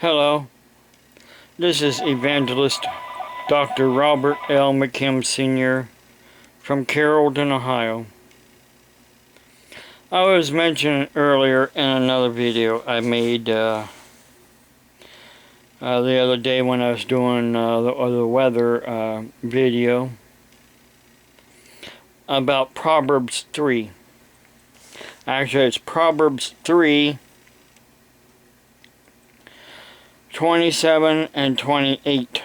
Hello, this is Evangelist Dr. Robert L. McKim Sr. from Carrollton, Ohio. I was mentioning earlier in another video I made the other day when I was doing the weather video about Proverbs 3. Actually, it's Proverbs 3, 27 and 28.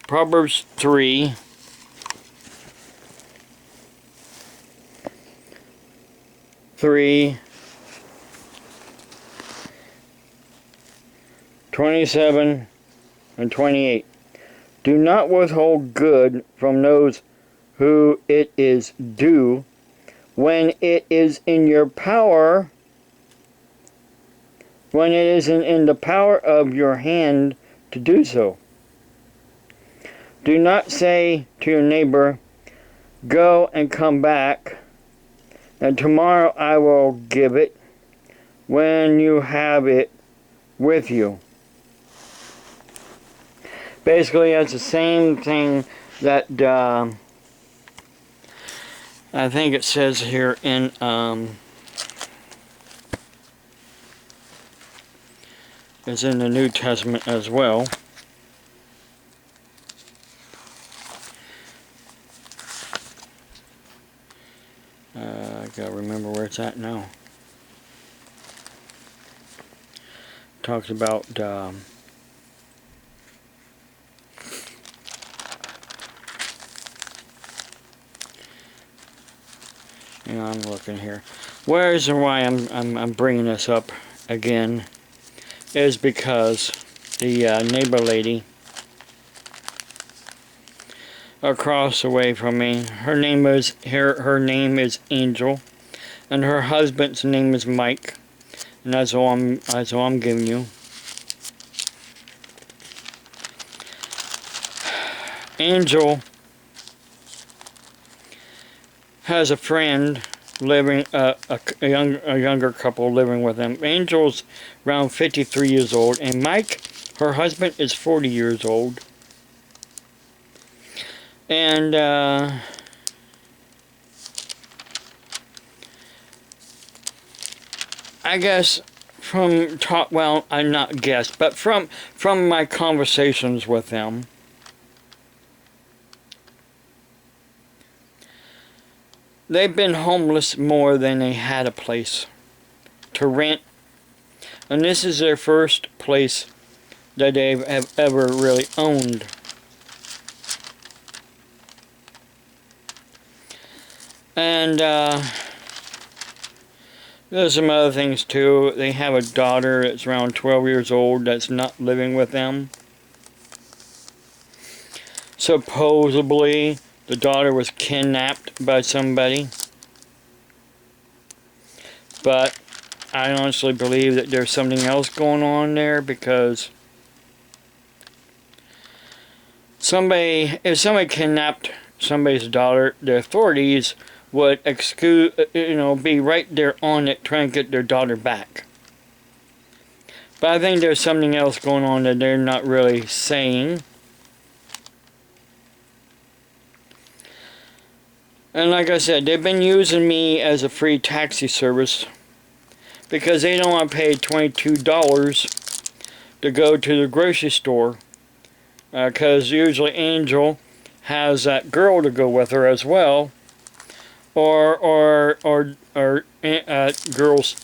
Proverbs 3, 27 and 28. Do not withhold good from those who it is due when it is in your power, when it is in the power of your hand to do so. Do not say to your neighbor, go and come back, and tomorrow I will give it, when you have it with you. Basically, that's the same thing that I think it says here in it's in the New Testament as well. I gotta remember where it's at now. Talks about I'm looking here. Where's and why I'm bringing this up again is because the neighbor lady across the way from me, her name is Angel, and her husband's name is Mike, and that's all I'm giving you. Angel has a friend living, a younger couple living with them. Angel's around 53 years old, and Mike, her husband, is 40 years old. And I guess from from my conversations with them, they've been homeless more than they had a place to rent, and this is their first place that they've ever really owned. And there's some other things too. They have a daughter that's around 12 years old that's not living with them. Supposedly, the daughter was kidnapped by somebody. But I honestly believe that there's something else going on there, because if somebody kidnapped somebody's daughter, the authorities would be right there on it trying to get their daughter back. But I think there's something else going on that they're not really saying. And like I said, they've been using me as a free taxi service because they don't want to pay $22 to go to the grocery store, because usually Angel has that girl to go with her as well, or girl's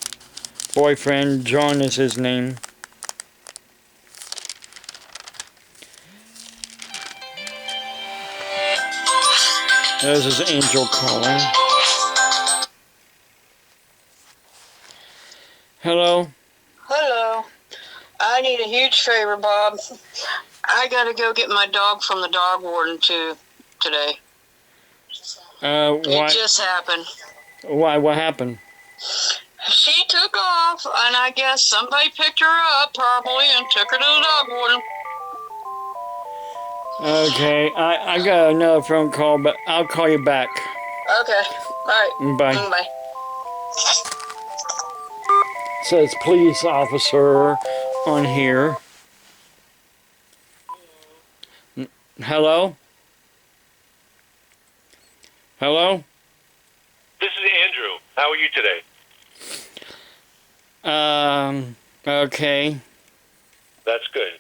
boyfriend. John is his name. This is Angel calling. Hello? Hello. I need a huge favor, Bob. I gotta go get my dog from the dog warden today. Why? It just happened. Why? What happened? She took off, and I guess somebody picked her up, probably, and took her to the dog warden. Okay, I got another phone call, but I'll call you back. Okay. All right. Bye. Bye. says police officer on here. Hello? Hello? This is Andrew. How are you today? Okay. That's good.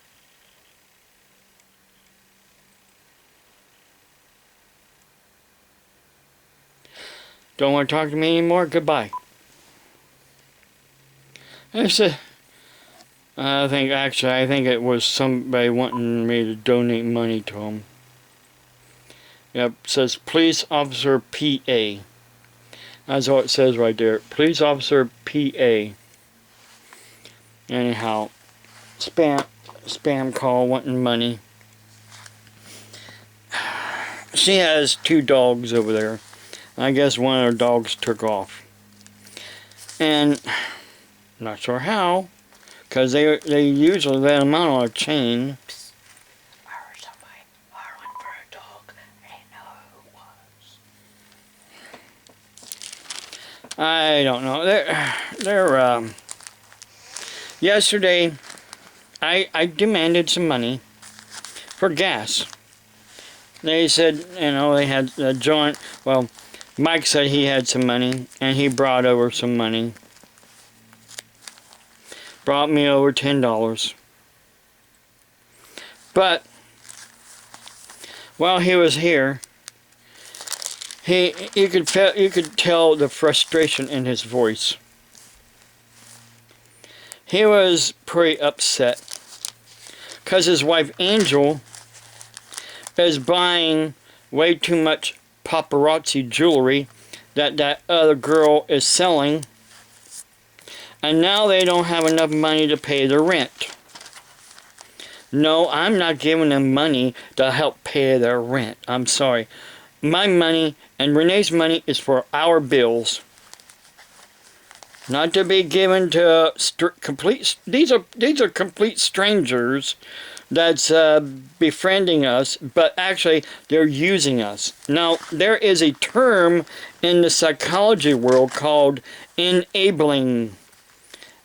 Don't want to talk to me anymore? Goodbye. I think it was somebody wanting me to donate money to him. Yep, it says police officer PA. That's all it says right there. Police officer PA. Anyhow, spam call wanting money. She has 2 dogs over there. I guess one of her dogs took off. And not sure how, because they usually let them out on a chain. I heard somebody hollering for a dog. I didn't know who it was. I don't know. Yesterday, I demanded some money for gas. They said, they had a joint. Well, Mike said he had some money, and he brought over some money. Brought me over $10. But while he was here, you could tell the frustration in his voice. He was pretty upset because his wife Angel is buying way too much paparazzi jewelry that other girl is selling, and now they don't have enough money to pay their rent. No, I'm not giving them money to help pay their rent. I'm sorry. My money and Renee's money is for our bills, not to be given to complete. These are complete strangers that's befriending us, but actually they're using us. Now, there is a term in the psychology world called enabling.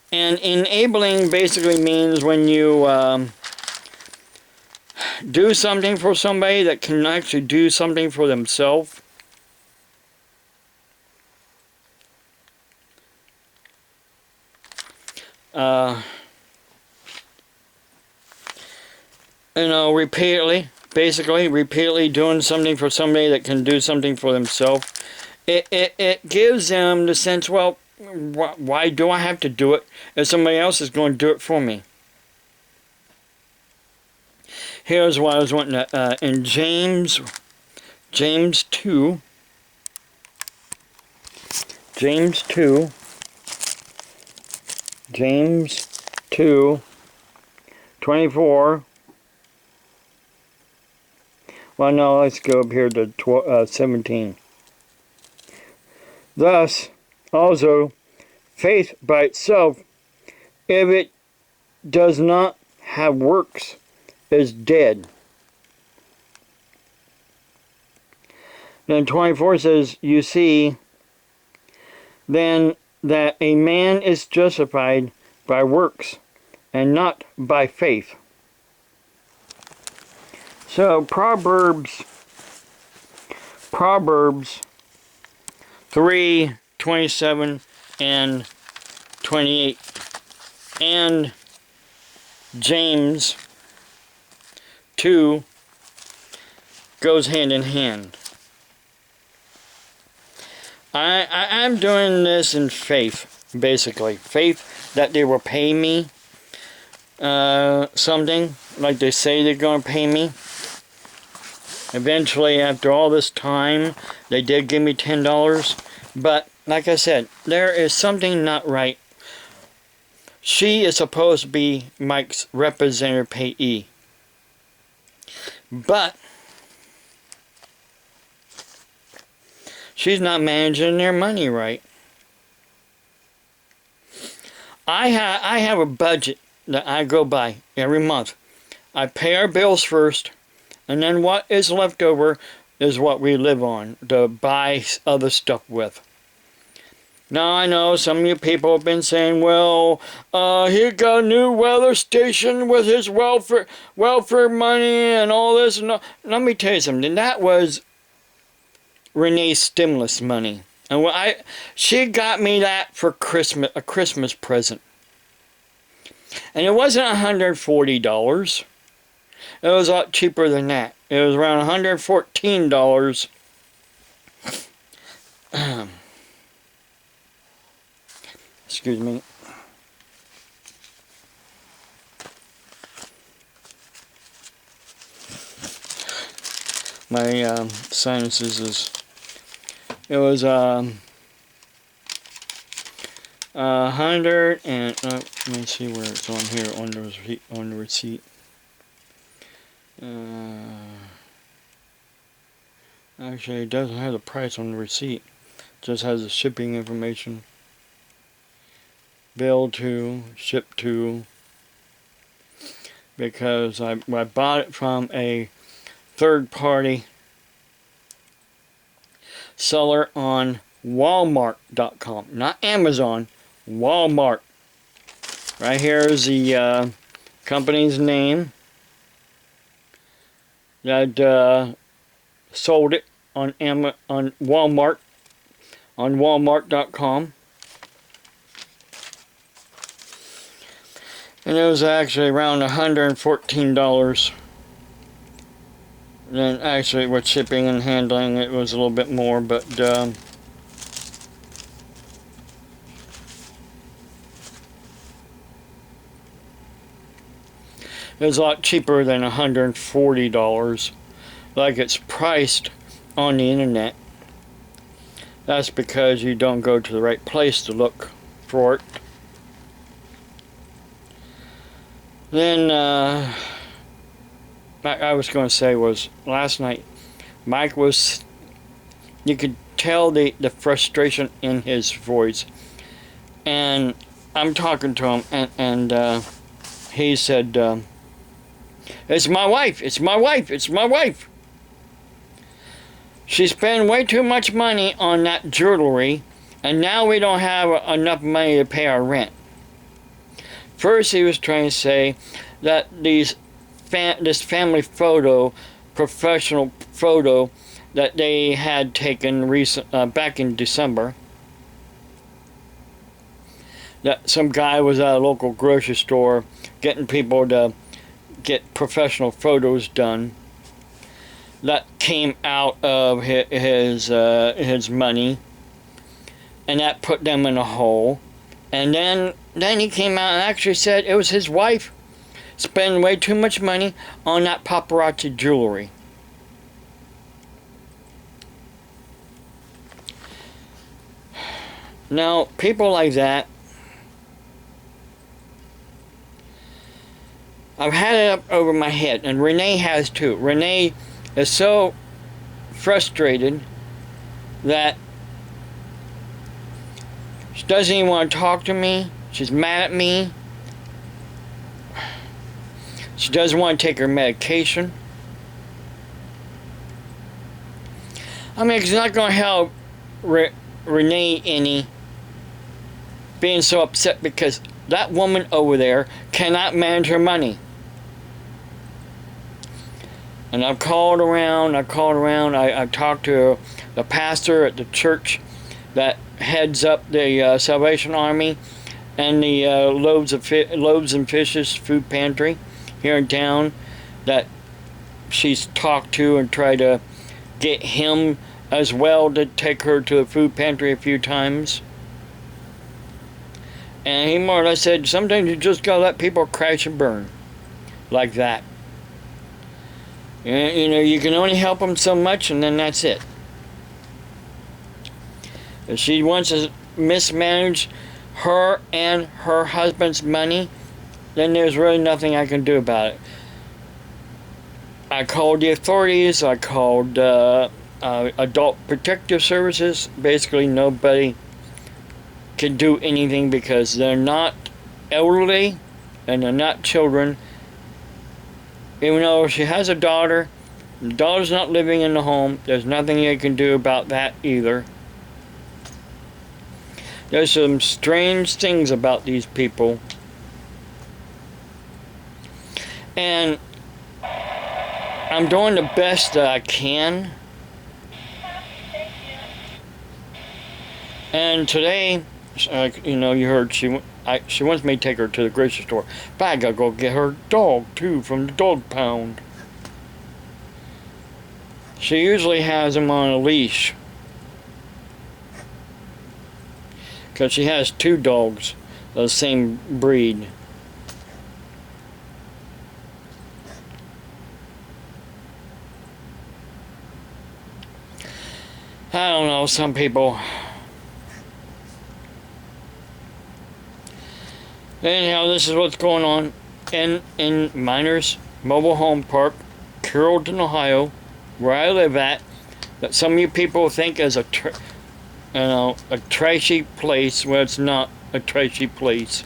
And enabling basically means when you do something for somebody that can actually do something for themselves. Repeatedly doing something for somebody that can do something for themselves. It gives them the sense, well, why do I have to do it if somebody else is going to do it for me? Here's what I was wanting to, in James 2, 24. Well, no, let's go up here to 17. Thus, also, faith by itself, if it does not have works, is dead. Then 24 says, you see, then that a man is justified by works and not by faith. So Proverbs 3:27 and 28 and James 2 goes hand in hand. I'm doing this in faith, basically. Faith that they will pay me something, like they say they're going to pay me. Eventually, after all this time, they did give me $10. But, like I said, there is something not right. She is supposed to be Mike's representative payee. But she's not managing their money right. I have a budget that I go by every month. I pay our bills first, and then what is left over is what we live on to buy other stuff with. Now I know some of you people have been saying, well, he got a new weather station with his welfare money and all this. And all. Let me tell you something. That was Renee's stimulus money. And she got me that for Christmas, a Christmas present. And it wasn't $140. It was a lot cheaper than that. It was around $114. Excuse me. My sinuses is. It was 100 and let me see where it's on here on the receipt. Actually, it doesn't have the price on the receipt. It just has the shipping information. Bill to, ship to. Because I bought it from a third-party seller on Walmart.com. Not Amazon, Walmart. Right here is the company's name that sold it on Walmart, on Walmart.com. And it was actually around $114. Then actually with shipping and handling it was a little bit more, but it was a lot cheaper than $140 like it's priced on the internet. That's because you don't go to the right place to look for it. Then I was going to say was last night Mike was, you could tell the frustration in his voice, and I'm talking to him and he said, it's my wife, it's my wife, it's my wife. She spent way too much money on that jewelry, and now we don't have enough money to pay our rent. First he was trying to say that this family photo, professional photo that they had taken back in December, that some guy was at a local grocery store getting people to get professional photos done, that came out of his money, and that put them in a hole. And then he came out and actually said it was his wife spending way too much money on that paparazzi jewelry. Now, people like that, I've had it up over my head, and Renee has too. Renee is so frustrated that she doesn't even want to talk to me. She's mad at me. She doesn't want to take her medication. I mean, it's not going to help Renee any being so upset because that woman over there cannot manage her money. And I've called around, I've talked to the pastor at the church that heads up the Salvation Army and the Loaves and Fishes food pantry here in town, that she's talked to and tried to get him as well to take her to the food pantry a few times. And he more or less said, sometimes you just gotta let people crash and burn like that. You know, you can only help them so much, and then that's it. If she wants to mismanage her and her husband's money, then there's really nothing I can do about it. I called the authorities, I called Adult Protective Services. Basically nobody can do anything because they're not elderly and they're not children. Even though she has a daughter, the daughter's not living in the home, there's nothing you can do about that either. There's some strange things about these people. And I'm doing the best that I can. And today, you heard she wants me to take her to the grocery store. But I gotta go get her dog too from the dog pound. She usually has him on a leash. Because she has 2 dogs of the same breed. I don't know, some people. Anyhow, this is what's going on in Miners Mobile Home Park, Carrollton, Ohio, where I live at, that some of you people think is a trashy place. Well, it's not a trashy place.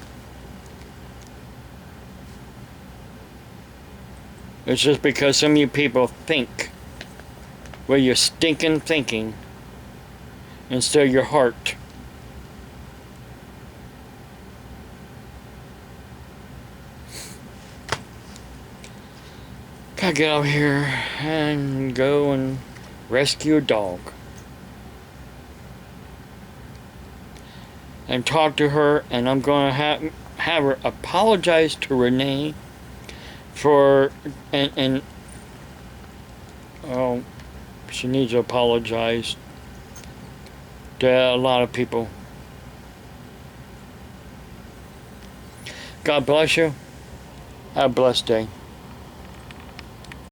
It's just because some of you people think with your stinking thinking instead of your heart. Gotta get out here and go and rescue a dog. And talk to her, and I'm gonna have her apologize to Renee for she needs to apologize to a lot of people. God bless you. Have a blessed day.